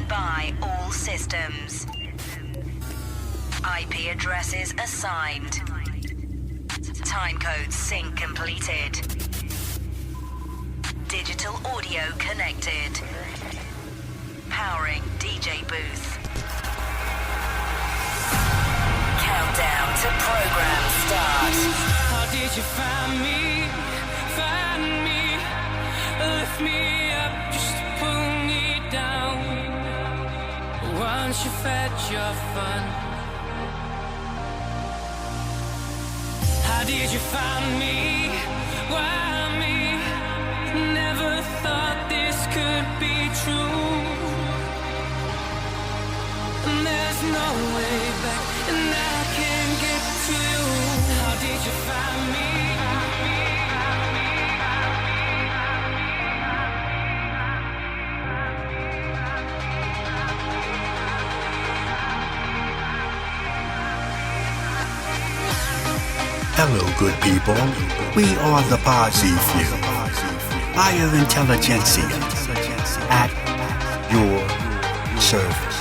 Stand by all systems. IP addresses assigned. Timecode sync completed. Digital audio connected. Powering DJ booth. Countdown to program start. How did you find me? Find me. Lift me up just to pull me down. Once you fed your fun. How did you find me? Why me? Never thought this could be true. And there's no way back, and I can't get to you. How did you find me? Hello, good people. We are the Posse Few. Higher Intelligentsia at your service.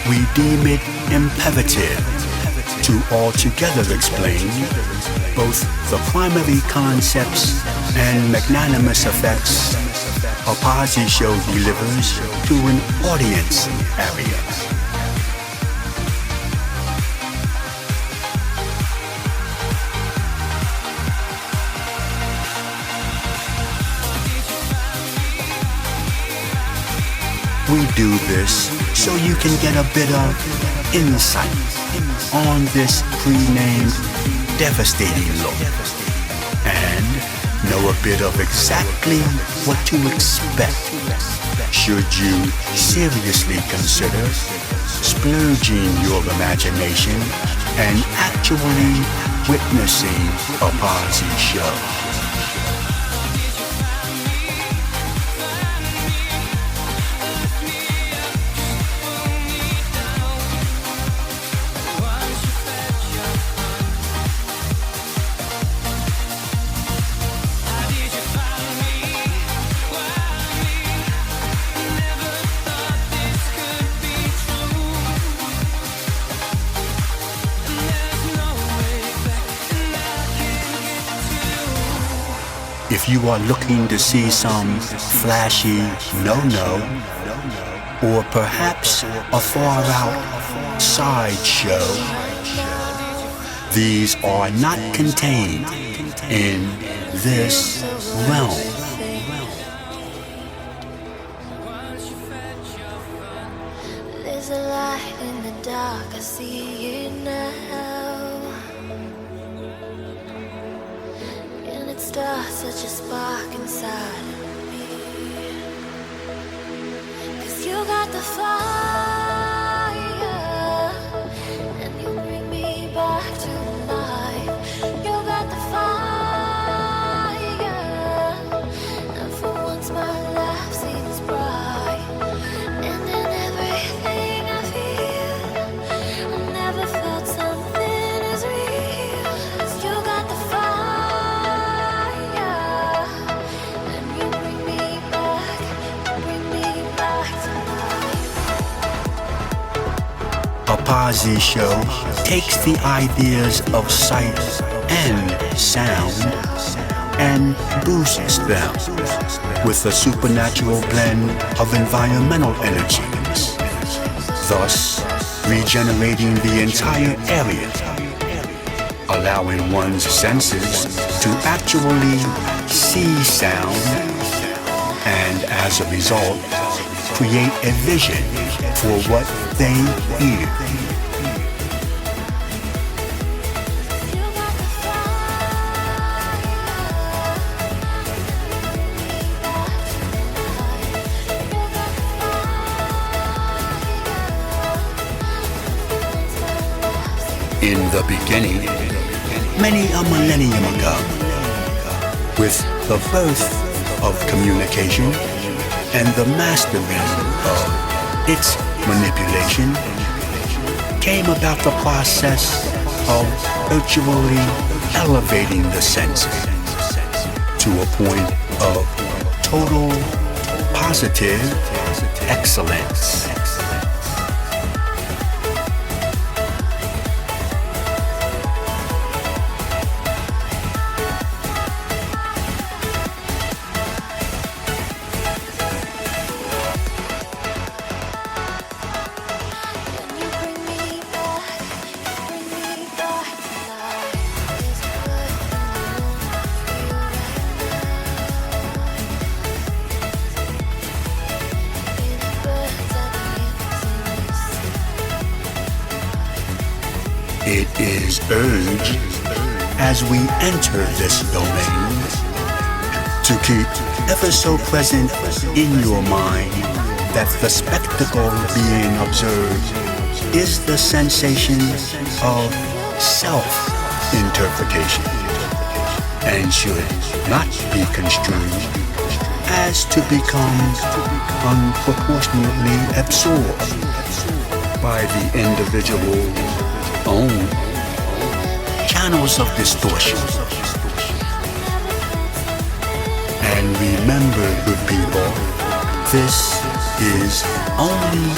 We deem it imperative to altogether explain both the primary concepts and magnanimous effects a Posse show delivers to an audience area. We do this so you can get a bit of insight on this pre-named devastating look and know a bit of exactly what to expect should you seriously consider splurging your imagination and actually witnessing a Posse show. If you are looking to see some flashy no-no, or perhaps a far-out sideshow, these are not contained in this realm. There's a light in the dark, I see it now. Start such a spark inside of me. 'Cause you got the fire, and you bring me back to life. You got the fire, and for once my life seems bright. And in everything I feel, I never felt something as real. 'Cause you got the fire. A Posse show takes the ideas of sight and sound and boosts them with a supernatural blend of environmental energies, thus regenerating the entire area, allowing one's senses to actually see sound and, as a result, create a vision for what they hear. In the beginning, many a millennium ago. With the birth of communication and the mastering of its manipulation, came about the process of virtually elevating the senses to a point of total positive excellence. It is urged as we enter this domain to keep ever so present in your mind that the spectacle being observed is the sensation of self-interpretation and should not be construed as to become unproportionately absorbed by the individual's own channels of distortion. And remember, good people, this is only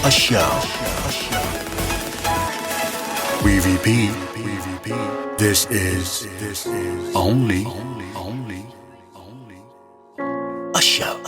a show. We repeat, this is only a show.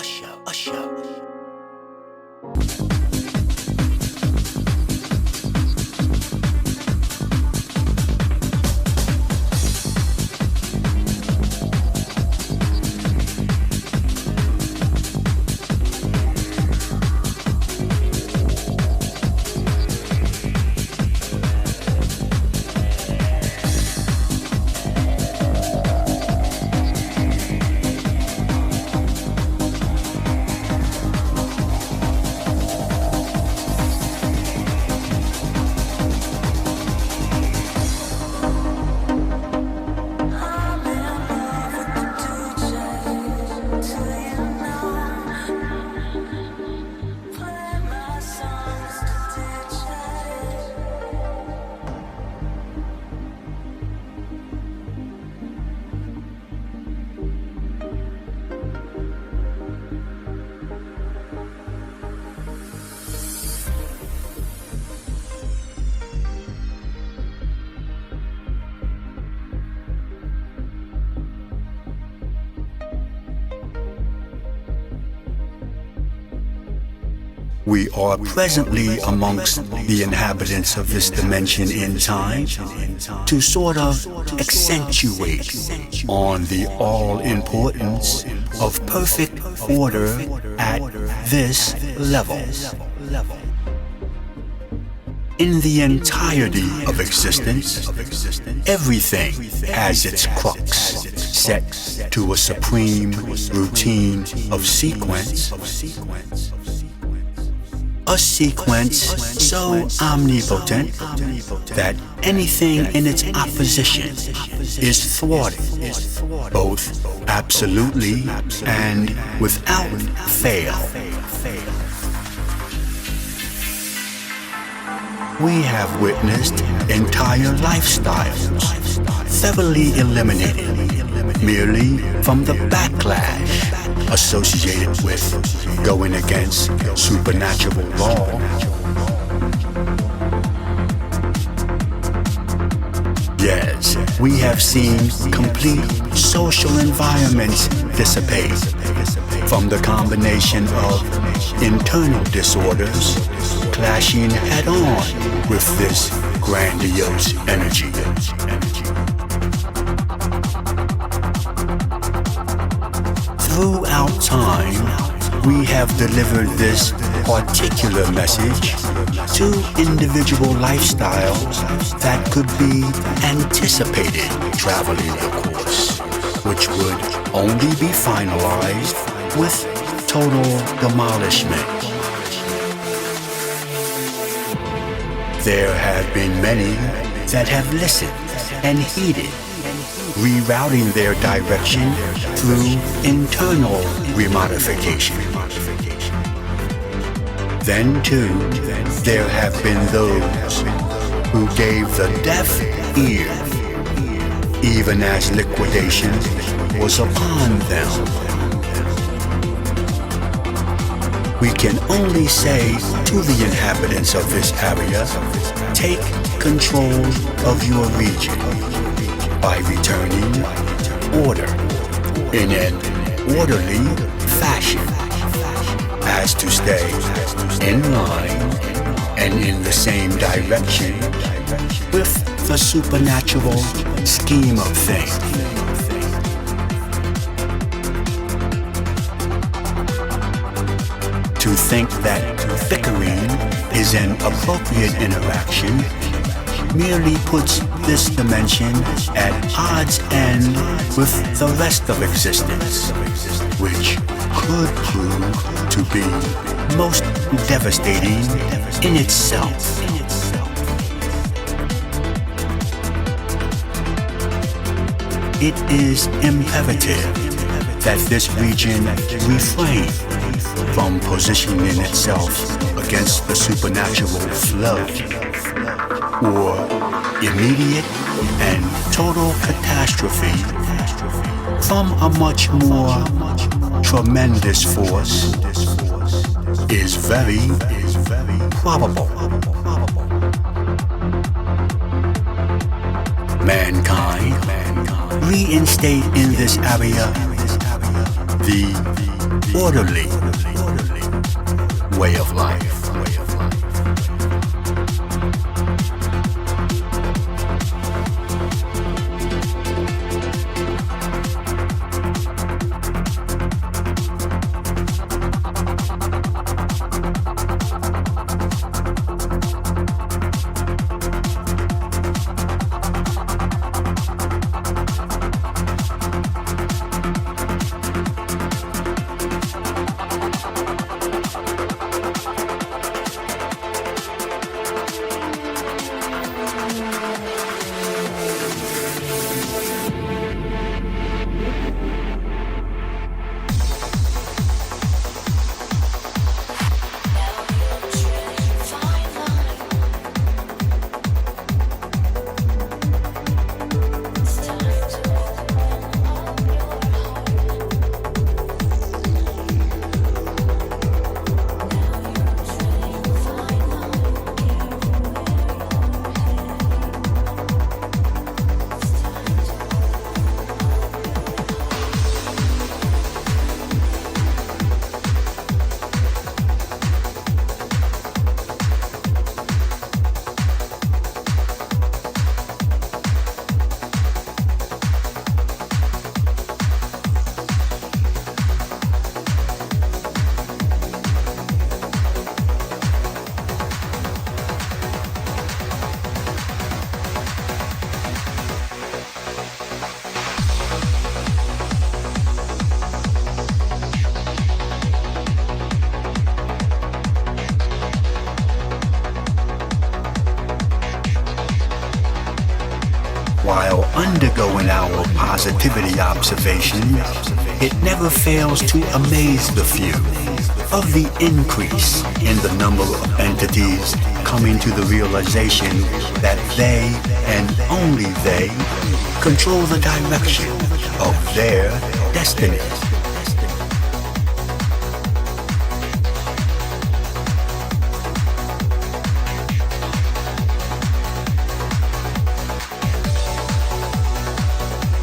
We are presently amongst the inhabitants of this dimension in time to sort of accentuate on the all-importance of perfect order at this level. In the entirety of existence, everything has its crux set to a supreme routine of sequence. A sequence so omnipotent that anything in its opposition is thwarted, both absolutely and without fail. We have witnessed entire lifestyles thoroughly eliminated merely from the backlash associated with going against supernatural law. Yes, we have seen complete social environments dissipate from the combination of internal disorders clashing head-on with this grandiose energy. Throughout time, we have delivered this particular message to individual lifestyles that could be anticipated traveling the course, which would only be finalized with total demolishment. There have been many that have listened and heeded, rerouting their direction through internal remodification. Then too, there have been those who gave the deaf ear, even as liquidation was upon them. We can only say to the inhabitants of this area, take control of your region by returning order in an orderly fashion, as to stay in line and in the same direction with the supernatural scheme of things. To think that bickering is an appropriate interaction merely puts this dimension at odds end with the rest of existence, which could prove to be most devastating in itself. It is imperative that this region refrain from positioning itself against the supernatural flow, or immediate and total catastrophe from a much more tremendous force is very probable. Mankind reinstate in this area the orderly way of life. While undergoing our positivity observation, it never fails to amaze the few of the increase in the number of entities coming to the realization that they, and only they, control the direction of their destiny.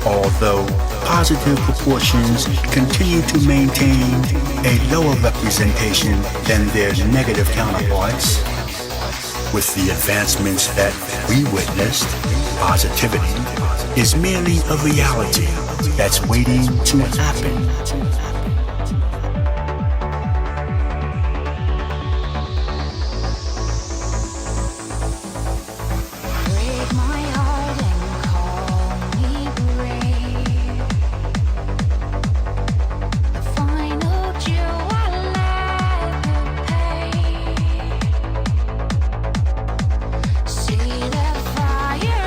Although positive proportions continue to maintain a lower representation than their negative counterparts, with the advancements that we witnessed, positivity is merely a reality that's waiting to happen. See that fire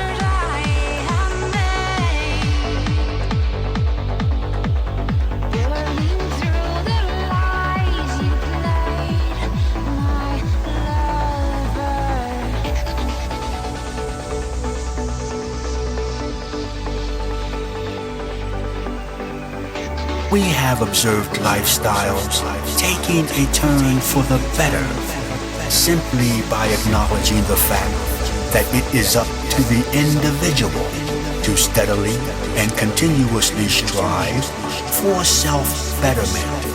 we have observed lifestyles taking a turn for the better simply by acknowledging the fact that it is up to the individual to steadily and continuously strive for self-betterment.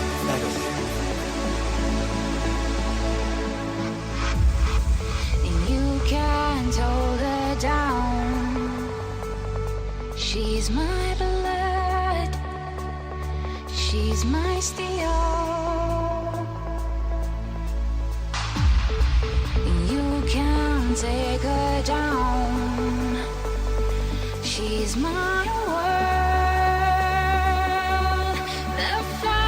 You can't hold her down. She's my blood. She's my steel. You can't take her down. She's my world. The firebird.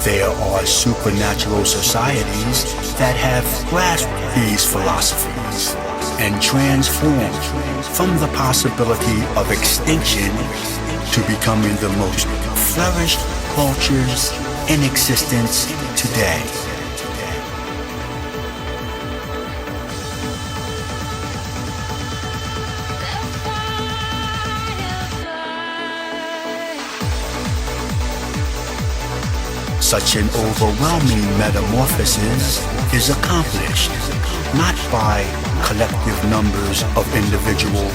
There are supernatural societies that have grasped these philosophies and transformed from the possibility of extinction to becoming the most flourished cultures in existence today. Such an overwhelming metamorphosis is accomplished not by collective numbers of individuals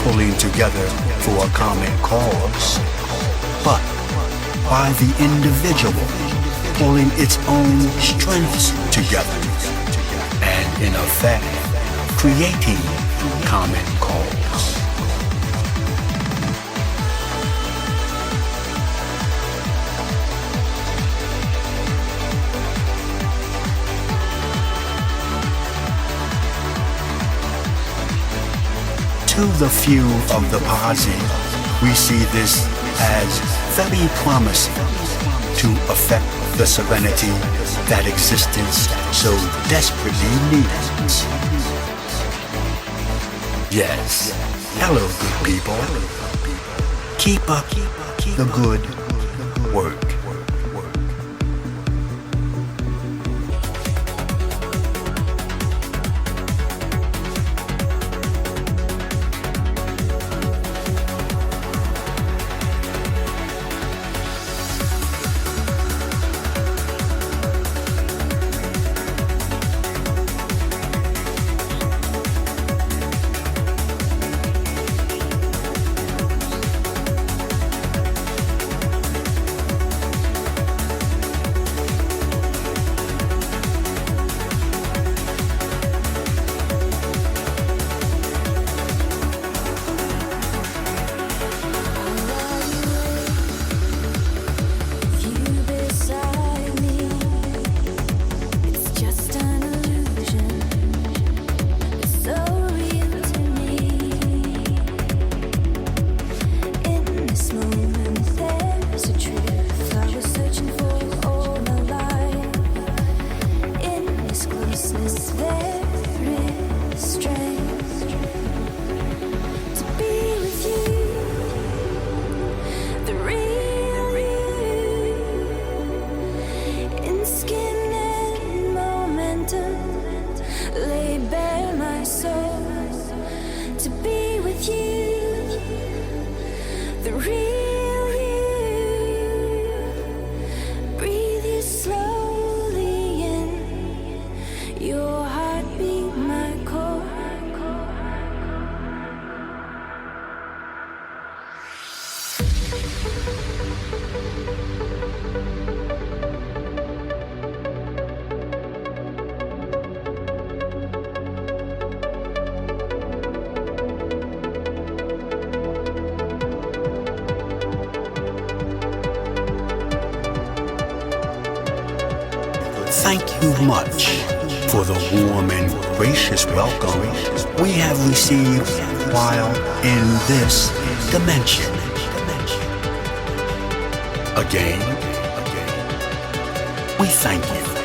pulling together for a common cause, but by the individual pulling its own strengths together and, in effect, creating common cause. To the few of the posse, we see this as very promising to affect the serenity that existence so desperately needs. Yes, hello good people. Keep up the good work. Thank you much for the warm and gracious welcome we have received while in this dimension. Again, we thank you.